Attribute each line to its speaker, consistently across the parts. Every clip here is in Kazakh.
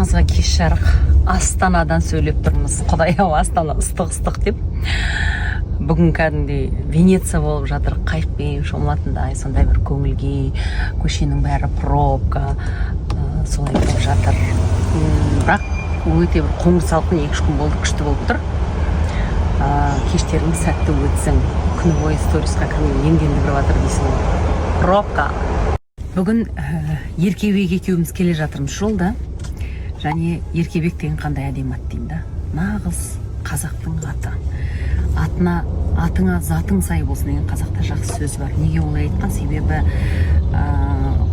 Speaker 1: баршаңызға кеш жарық. Астанадан сөйлеп тұрмыз. Құдай-ау, Астана ыстық деп. Бүгін кәдімгідей Венеция болып жатыр. Қайықпен шомылатындай сондай бір көңілге, көшенің бәрі пробка, солай болып жатыр. Бірақ өте бір қоңыр салқын 2-3 күн болды, күшті болып тұр. Кештерің сәтті өтсін. Күні бойы сторисқа кірмей емдендіріп жатыр дейсің. Пробка. Бүгін Еркебек екеуміз келе жатырмыз жолда. Және Еркебек деген қандай әдемі ат деймін да. Нағыз қазақтың аты. Атыңа затың сай болсын деген қазақта жақсы сөз бар. Неге олай айтқан? Себебі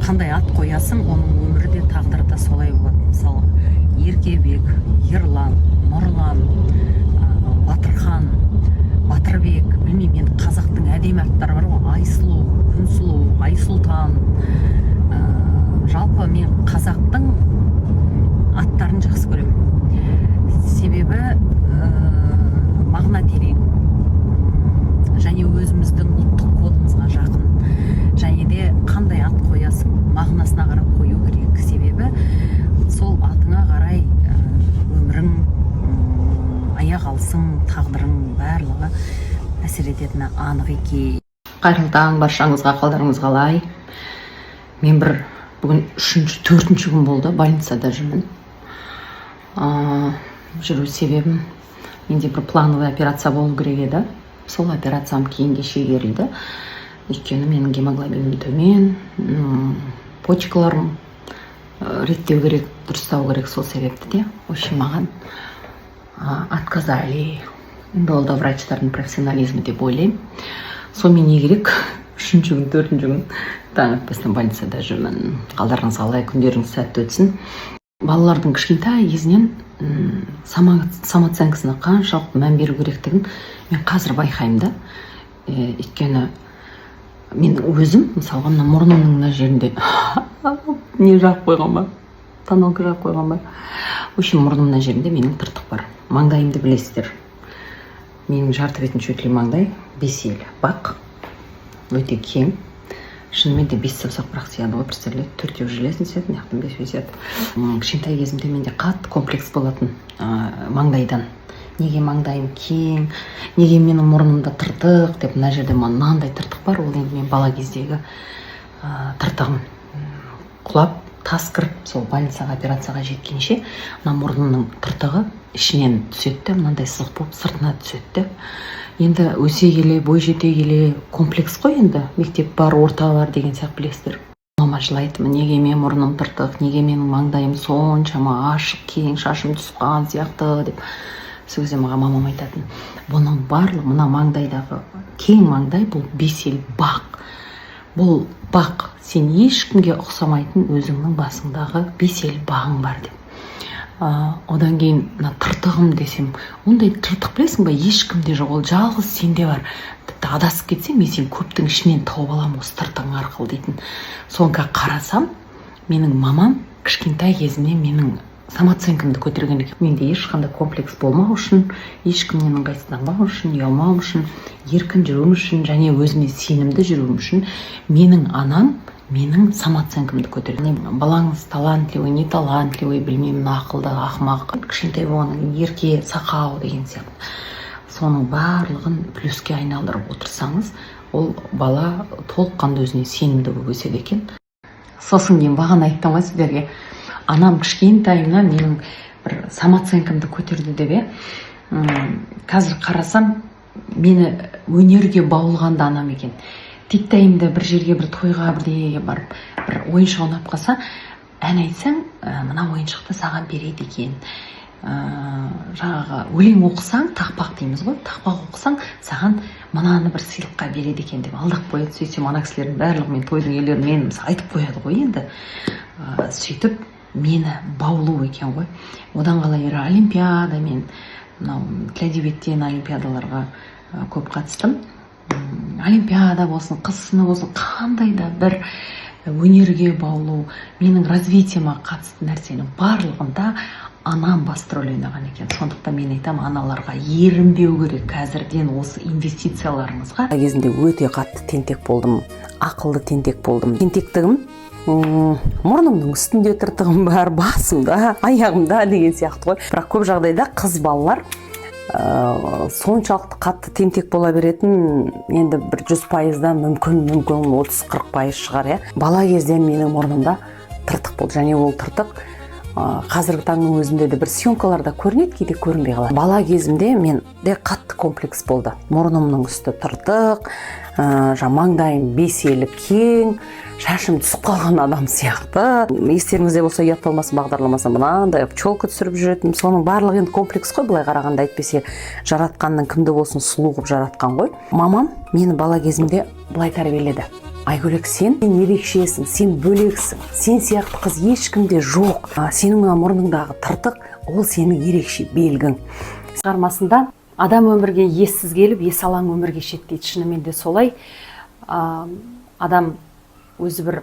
Speaker 1: қандай ат қоясың, оның өмірі де тағдыры да солай болады. Мысалы, Еркебек, Ерлан, Нұрлан, Батырхан, Батырбек, білмеймін, енді қазақтың әдемі аттары бар ғой. Айсұлу, Күнсұлу, Айсұлтан. Жалпы мен қазақтың аттарын жақсы көремін. Себебі мағына терең. Және өзіміздің ұлттық кодымызға жақын. Және де қандай ат қоясың, мағынасына қарап қою керек. Себебі сол атыңа қарай өмірің, аяқ алсың, тағдырың барлығы әсер ететіні анық екен. Қайырлы таң, баршаңызға, қалдарыңыз қалай? Мен бүгін 3-4 күн болды, больницада жүрмін. Жүру себебім, менде бір плановый операция болу керек еді. Сол операциям кейінге шегерілді. Өйткені менің гемоглобинім төмен, почкаларым реттеу керек, дұрыстау керек, сол себепті де. Общем, маған отказали. Енді ол да врачтардың профессионализмі деп ойлаймын. Сонымен не керек? 3-ші күн, 4-ші күн таң атпастан больницада жүрмін. Қалдарыңыз қалай, күндеріңіз сәтті өтсін. Балалардың кішкентай кезінен самооценкасына қаншалықты мән беру керектігін мен қазір байқаймын да. Өйткені мен өзім, мысалға, мына мұрнымның мына жерінде не жағып қойған ба? Тоналка жағып қойған ба? Общем, мұрным мына жерінде менің тыртық бар. Маңдайымды білесіздер. Менің жарты бетін шөтілі маңдай 5 ел. Бақ, өте кең. Шынымен де 5 саусақ бірақ сияды ғой, представляете, 4 железін сияды, неқтен 5 сияды. Кішкентай кезімде менде қатты комплекс болатын маңдайдан. Неге маңдайым кең, неге менің мұрнымда тыртық деп, мына жерде мынандай тыртық бар. Ол енді мен бала кездегі тыртығым құлап, тас кіріп, сол больницаға операцияға жеткенше, мына мұрнымның тыртығы ішінен түсетті, мынандай сызық болып сыртына түсетті. Енді өсе келе, бой жете келе, комплекс қой енді, мектеп бар, орта бар деген сияқты білесіздер. Мама жылайтын, неге мен мұрным тыртық, неге менің маңдайым соншама ашық, кең, шашым түсқан сияқты деп. Сол кезде маған мамам айтатын, бұның барлығы, мына маңдайдағы кең маңдай, бұл 5 ел бақ. Бұл бақ, сен ешкімге ұқсамайтын өзіңнің басыңдағы 5 ел бағың бар деп. Одан кейін тыртығым десем, ондай тыртық білесің ба, ешкімде жоқ, ол жалғыз сенде бар. Тіпті адасып кетсем, мен сен көптің ішінен тауып аламын осы тыртығың арқылы дейтін. Соңға қарасам, менің мамам кішкентай кезімнен менің самооценкамды көтерген екен. Менде ешқандай комплекс болмау үшін, ешкімнен ыңғайсызданбау үшін, ұялмау үшін, еркін жүруім үшін және өзіме сенімді жүруім үшін менің анам менің самооценкамды көтерген. Балаңыз талантливый, не талантливый, білмеймін, ақылды, ақымақ, кішкентай болғаннан ерке, сақау деген сияқты. Соның барлығын плюске айналдырып отырсаңыз, ол бала толыққанды өзіне сенімді болып өседі екен. Сосын кейін бағана айттым ғой сіздерге, анам кішкентайымнан менің бір самооценкамды көтерді деп. Қазір қарасам, мені өнерге баулғанда анам екен. Титтайымда бір жерге, бір тойға, бірдеге барып, бір ойыншық ұнап қалса, ән айтсаң, мына ойыншықты саған береді екен. Жаңағы өлең оқысаң, тақпақ дейміз ғой, тақпақ оқысаң, саған мынаны бір сыйлыққа береді екен деп алдап қояды. Сөйтсем, ана кісілердің барлығы мен тойдың иелері мен айтып қояды ғой енді. Сөйтіп мені баулу екен ғой. Одан қалай олимпиада, мен тіл әдебиеттен олимпиадаларға көп қатыстым. Олимпиада болсын, қыз сыны болсын, қандай да бір өнерге баулу, менің развитиема қатысты нәрсенің барлығында анам басты рөл ойнаған екен. Сондықтан мен айтам, аналарға ерінбеу керек қазірден осы инвестицияларыңызға. Кезінде өте қатты тентек болдым, ақылды тентек болдым. Тентектігім мұрнымның үстінде тыртығым бар, басымда, аяғымда деген сияқты ғой. Бірақ көп жағдайда қыз балалар соншалықты қатты тентек бола беретін, енді бір 100%-дан мүмкін 30-40% шығар, иә. Бала кезде менің мұрнымда тыртық болды, және ол тыртық қазіргі таңның өзінде де бір съемкаларда көрінеді, кейде көрінбей қалады. Бала кезімде менде қатты комплекс болды. Мұрнымның үсті тыртық, маңдайым беселі кең, шашым түсіп қалған адам сияқты. Естеріңізде болса, ұят болмасын бағдарламасы мынандай челка түсіріп жүретін. Соның барлығы енді комплекс қой, былай қарағанда, әйтпесе жаратқанның кімді болсын сұлу қылып жаратқан ғой. Мамам мені бала кезімде былай тәрбиеледі: Айгөлек, сен ерекшесің, сен бөлексің, сен сияқты қыз ешкімде жоқ. Сенің мына мұрныңдағы тыртық, ол сенің ерекше белгің. Шығармасында адам өмірге ессіз келіп, есалаң өмір кешеді дейді. Шынымен де солай. Адам өзі бір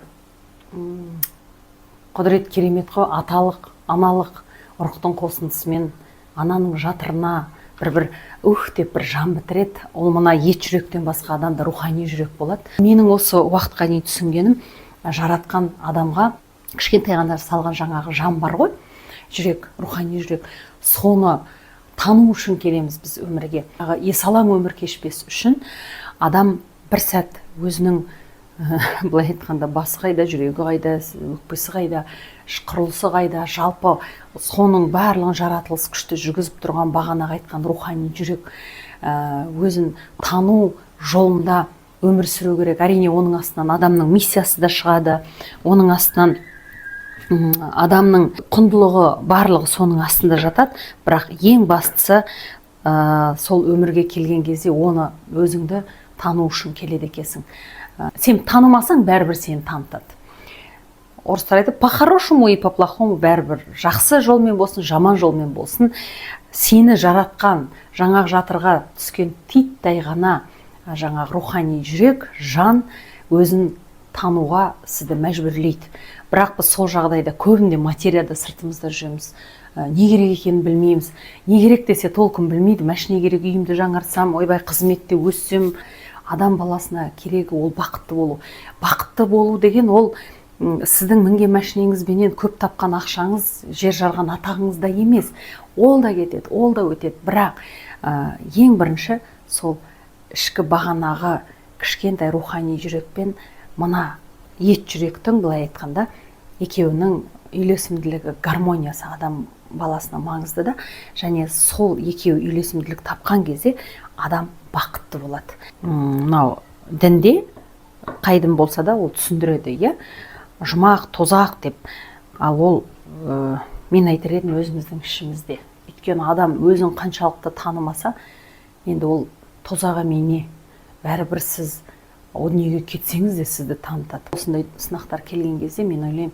Speaker 1: құдірет керемет қой, аталық, аналық ұрықтың қосындысымен ананың жатырына бір деп бір жан бітіреді. Ол мына ет жүректен басқа адамда рухани жүрек болады. Менің осы уақытқа дейін түсінгенім, жаратқан адамға кішкентай ғана салған жаңағы жан бар ғой, жүрек, рухани жүрек. Соны тану үшін келеміз біз өмірге. Есалаң өмір кешпес үшін адам бір сәт өзінің былай айтқанда басы қайда, жүрегі қайда, өкпесі қайда, құрылысы қайда, жалпы соның барлығын жаратылыс күшті жүргізіп тұрған, бағанағы айтқан рухани жүрек өзін тану жолында өмір сүру керек. Әрине оның астынан адамның миссиясы да шығады, оның астынан адамның құндылығы барлығы соның астында жатады. Бірақ ең бастысы сол өмірге келген кезде оны өзіңді тану үшін келеді екенсің. Сен танымасаң, бәрібір сені танытады. Орыстар айтады: по-хорошему и по-плохому, бәрібір жақсы жолмен болсын, жаман жолмен болсын, сені жаратқан, жаңағы жатырға түскен титтай ғана жаңағы рухани жүрек, жан өзін тануға сізді мәжбүрлейді. Бірақ біз сол жағдайда көбінде материяда сыртымызда жүреміз. Не керек екенін білмейміз. Не керек десе толкын білмейді. Машине керек, үйімді жаңартсам, ойбай қызметте өссем. Адам баласына керегі ол бақытты болу. Бақытты болу деген ол сіздің мінген машинеңізбенен көп тапқан ақшаңыз, жер жарған атағыңызда емес. Ол да кетеді, ол да өтеді. Бірақ ең бірінші сол ішкі бағанағы кішкентай рухани жүрекпен мына ет жүректің, былай айтқанда, екеуінің үйлесімділігі, гармониясы адам баласына маңызды да, және сол екеуі үйлесімділік тапқан кезде адам бақытты болады. Мынау дінде қайдым болса да ол түсіндіреді, иә, жұмақ, тозақ деп. Ал ол мен айтар едім өзіміздің ішімізде. Өйткені адам өзін қаншалықты танымаса, енді ол тозақ емене, бәрібір сіз о дүниеге кетсеңіз де сізді танытады. Осындай сынақтар келген кезде мен ойлаймын,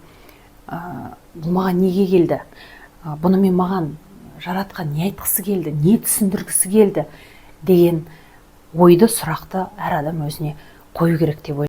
Speaker 1: бұл маған неге келді? Бұны мен маған жаратқан не айтқысы келді, не түсіндіргісі келді деген ойды, сұрақты әр адам өзіне қою керек деп ойлаймын.